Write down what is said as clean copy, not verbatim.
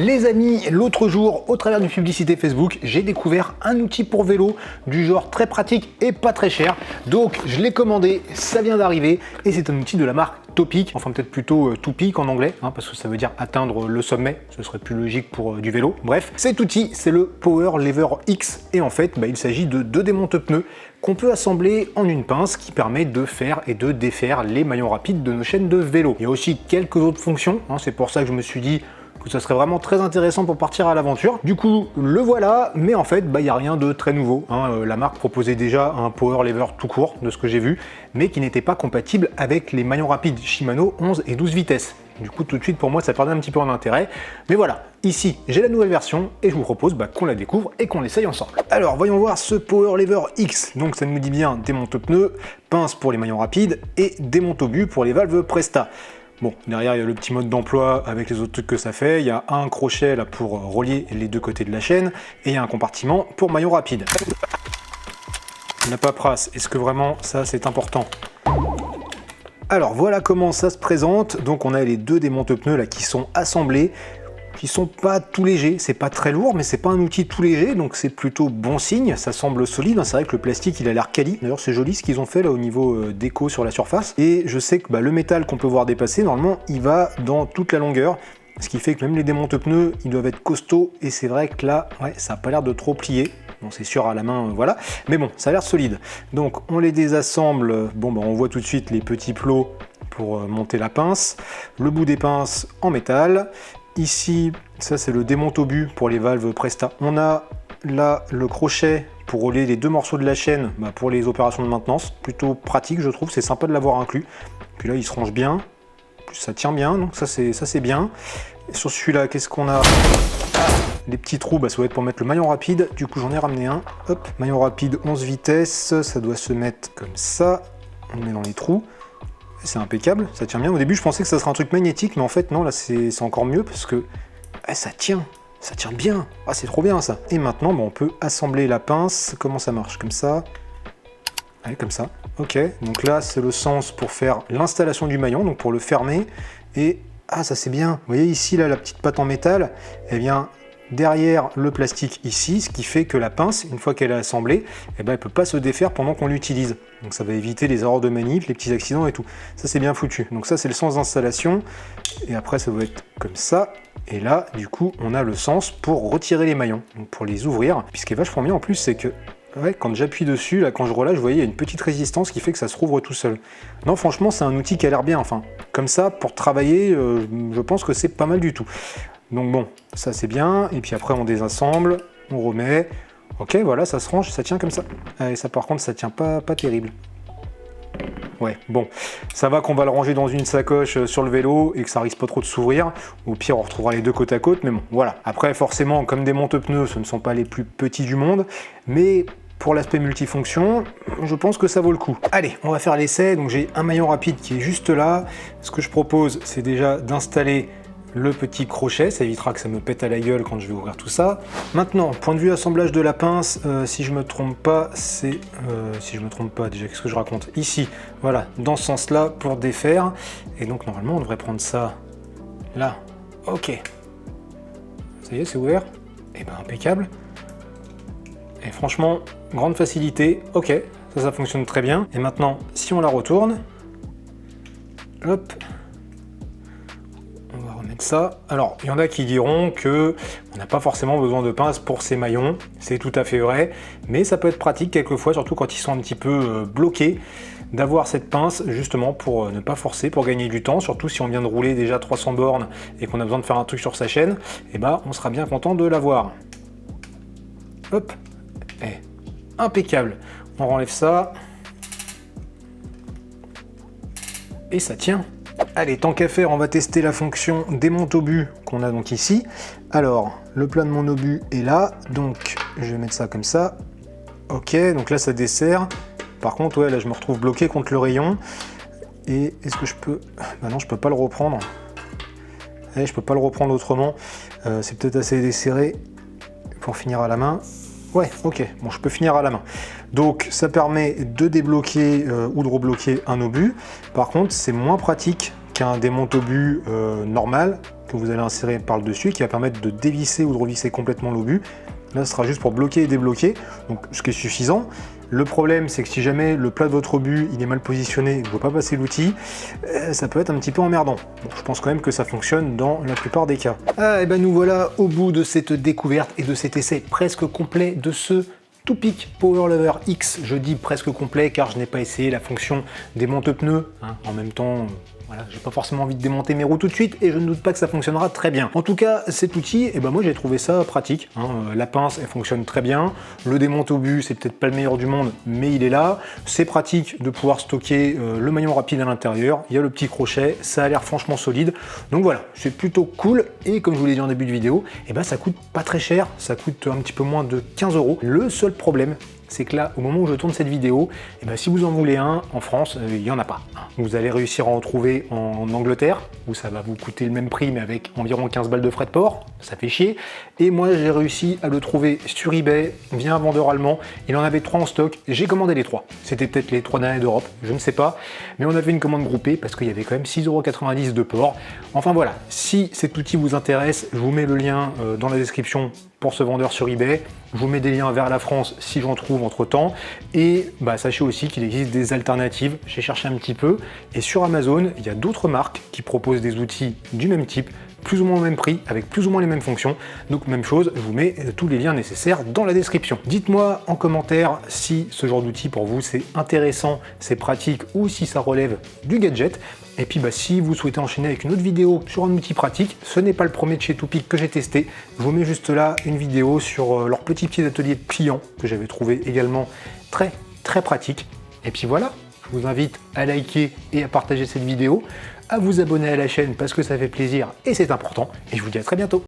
Les amis, l'autre jour, au travers d'une publicité Facebook, j'ai découvert un outil pour vélo du genre très pratique et pas très cher. Donc je l'ai commandé, ça vient d'arriver et c'est un outil de la marque Topeak, enfin peut-être plutôt Topeak en anglais, parce que ça veut dire atteindre le sommet, ce serait plus logique pour du vélo. Bref, cet outil, c'est le Power Lever X et en fait, il s'agit de deux démonte-pneus qu'on peut assembler en une pince qui permet de faire et de défaire les maillons rapides de nos chaînes de vélo. Il y a aussi quelques autres fonctions, c'est pour ça que je me suis dit que ça serait vraiment très intéressant pour partir à l'aventure. Du coup, le voilà, mais en fait, il n'y a rien de très nouveau. La marque proposait déjà un power lever tout court, de ce que j'ai vu, mais qui n'était pas compatible avec les maillons rapides Shimano 11 et 12 vitesses. Du coup, tout de suite, pour moi, ça perdait un petit peu en intérêt. Mais voilà, ici, j'ai la nouvelle version et je vous propose qu'on la découvre et qu'on l'essaye ensemble. Alors, voyons voir ce Power Lever X. Donc, ça nous dit bien démonte-pneus, pince pour les maillons rapides et démonte-obus pour les valves Presta. Bon, derrière, il y a le petit mode d'emploi avec les autres trucs que ça fait. Il y a un crochet là pour relier les deux côtés de la chaîne et il y a un compartiment pour maillon rapide. La paperasse, est-ce que vraiment ça c'est important? Alors voilà comment ça se présente. Donc on a les deux démonte-pneus là qui sont assemblés, qui sont pas tout légers, c'est pas très lourd, mais c'est pas un outil tout léger, donc c'est plutôt bon signe, ça semble solide, c'est vrai que le plastique il a l'air quali, d'ailleurs c'est joli ce qu'ils ont fait là au niveau déco sur la surface, et je sais que le métal qu'on peut voir dépasser, normalement il va dans toute la longueur, ce qui fait que même les démonte-pneus, ils doivent être costauds, et c'est vrai que là, ça a pas l'air de trop plier. Bon, c'est sûr à la main, voilà, mais bon, ça a l'air solide. Donc on les désassemble, on voit tout de suite les petits plots pour monter la pince, le bout des pinces en métal. Ici, ça c'est le démonte-obus pour les valves Presta. On a là le crochet pour relier les deux morceaux de la chaîne pour les opérations de maintenance. Plutôt pratique je trouve, c'est sympa de l'avoir inclus. Puis là il se range bien, plus ça tient bien, donc ça c'est bien. Et sur celui-là, qu'est-ce qu'on a? Les petits trous, ça doit être pour mettre le maillon rapide. Du coup j'en ai ramené un. Hop, maillon rapide 11 vitesses, ça doit se mettre comme ça. On le met dans les trous. C'est impeccable, ça tient bien. Au début, je pensais que ça serait un truc magnétique, mais en fait, non, là, c'est encore mieux parce que ça tient bien. Ah, c'est trop bien, ça. Et maintenant, on peut assembler la pince. Comment ça marche? Comme ça. Allez, comme ça. Ok, donc là, c'est le sens pour faire l'installation du maillon, donc pour le fermer. Et, ça, c'est bien. Vous voyez ici, là, la petite patte en métal, eh bien, derrière le plastique ici, ce qui fait que la pince, une fois qu'elle est assemblée, elle ne peut pas se défaire pendant qu'on l'utilise. Donc ça va éviter les erreurs de manip, les petits accidents et tout. Ça c'est bien foutu. Donc ça c'est le sens d'installation. Et après ça va être comme ça. Et là, du coup, on a le sens pour retirer les maillons, donc pour les ouvrir. Puis ce qui est vachement bien en plus, c'est que quand j'appuie dessus, là quand je relâche, vous voyez, il y a une petite résistance qui fait que ça se rouvre tout seul. Non, franchement, c'est un outil qui a l'air bien. Enfin, comme ça, pour travailler, je pense que c'est pas mal du tout. Donc bon, ça c'est bien, et puis après on désassemble, on remet, ok voilà, ça se range, ça tient comme ça. Et ça par contre ça tient pas terrible. Ouais, bon, ça va qu'on va le ranger dans une sacoche sur le vélo et que ça risque pas trop de s'ouvrir. Au pire on retrouvera les deux côte à côte, mais bon, voilà. Après forcément, comme des monte-pneus, ce ne sont pas les plus petits du monde, mais pour l'aspect multifonction, je pense que ça vaut le coup. Allez, on va faire l'essai, donc j'ai un maillon rapide qui est juste là. Ce que je propose, c'est déjà d'installer le petit crochet, ça évitera que ça me pète à la gueule quand je vais ouvrir tout ça. Maintenant, point de vue assemblage de la pince, si je me trompe pas, c'est... si je me trompe pas, déjà, qu'est-ce que je raconte? Ici, voilà, dans ce sens-là, pour défaire. Et donc, normalement, on devrait prendre ça là. Ok. Ça y est, c'est ouvert. Et impeccable. Et franchement, grande facilité. Ok, ça fonctionne très bien. Et maintenant, si on la retourne, hop, ça. Alors, il y en a qui diront que on n'a pas forcément besoin de pince pour ces maillons, c'est tout à fait vrai, mais ça peut être pratique quelquefois, surtout quand ils sont un petit peu bloqués, d'avoir cette pince justement pour ne pas forcer, pour gagner du temps, surtout si on vient de rouler déjà 300 bornes et qu'on a besoin de faire un truc sur sa chaîne, et on sera bien content de l'avoir. Hop, impeccable. On enlève ça, et ça tient. Allez, tant qu'à faire, on va tester la fonction démonte-obus qu'on a donc ici. Alors, le plat de mon obus est là, donc je vais mettre ça comme ça. Ok, donc là ça dessert. Par contre, là je me retrouve bloqué contre le rayon. Et est-ce que je peux... non, je peux pas le reprendre. Je peux pas le reprendre autrement. C'est peut-être assez desserré pour finir à la main. Ouais, ok, bon, je peux finir à la main. Donc ça permet de débloquer ou de rebloquer un obus. Par contre, c'est moins pratique qu'un démonte-obus normal, que vous allez insérer par le dessus qui va permettre de dévisser ou de revisser complètement l'obus. Là, ce sera juste pour bloquer et débloquer, donc ce qui est suffisant. Le problème, c'est que si jamais le plat de votre obus il est mal positionné, vous ne pouvez pas passer l'outil, ça peut être un petit peu emmerdant. Bon, je pense quand même que ça fonctionne dans la plupart des cas. Ah, et ben nous voilà au bout de cette découverte et de cet essai presque complet de ce Toupik Powerlover X. Je dis presque complet car je n'ai pas essayé la fonction démonte pneus. En même temps, voilà, j'ai pas forcément envie de démonter mes roues tout de suite et je ne doute pas que ça fonctionnera très bien. En tout cas, cet outil, moi j'ai trouvé ça pratique. La pince, elle fonctionne très bien. Le démonte obus, c'est peut-être pas le meilleur du monde, mais il est là. C'est pratique de pouvoir stocker le maillon rapide à l'intérieur. Il y a le petit crochet, ça a l'air franchement solide. Donc voilà, c'est plutôt cool. Et comme je vous l'ai dit en début de vidéo, ça coûte pas très cher. Ça coûte un petit peu moins de 15 €. Le seul problème, c'est que là, au moment où je tourne cette vidéo, si vous en voulez un, en France, il n'y en a pas. Vous allez réussir à en trouver en Angleterre, où ça va vous coûter le même prix, mais avec environ 15 balles de frais de port, ça fait chier. Et moi, j'ai réussi à le trouver sur eBay, via un vendeur allemand. Il en avait 3 en stock, j'ai commandé les 3. C'était peut-être les 3 derniers d'Europe, je ne sais pas. Mais on avait une commande groupée, parce qu'il y avait quand même 6,90 € de port. Enfin voilà, si cet outil vous intéresse, je vous mets le lien dans la description pour ce vendeur sur eBay. Je vous mets des liens vers la France si j'en trouve entre temps. Et sachez aussi qu'il existe des alternatives. J'ai cherché un petit peu. Et sur Amazon, il y a d'autres marques qui proposent des outils du même type, plus ou moins au même prix, avec plus ou moins les mêmes fonctions. Donc même chose, je vous mets tous les liens nécessaires dans la description. Dites-moi en commentaire si ce genre d'outil pour vous c'est intéressant, c'est pratique ou si ça relève du gadget. Et puis si vous souhaitez enchaîner avec une autre vidéo sur un outil pratique, ce n'est pas le premier de chez Toupik que j'ai testé. Je vous mets juste là une vidéo sur leur petit pied d'atelier pliant que j'avais trouvé également très pratique. Et puis voilà, je vous invite à liker et à partager cette vidéo, à vous abonner à la chaîne parce que ça fait plaisir et c'est important. Et je vous dis à très bientôt.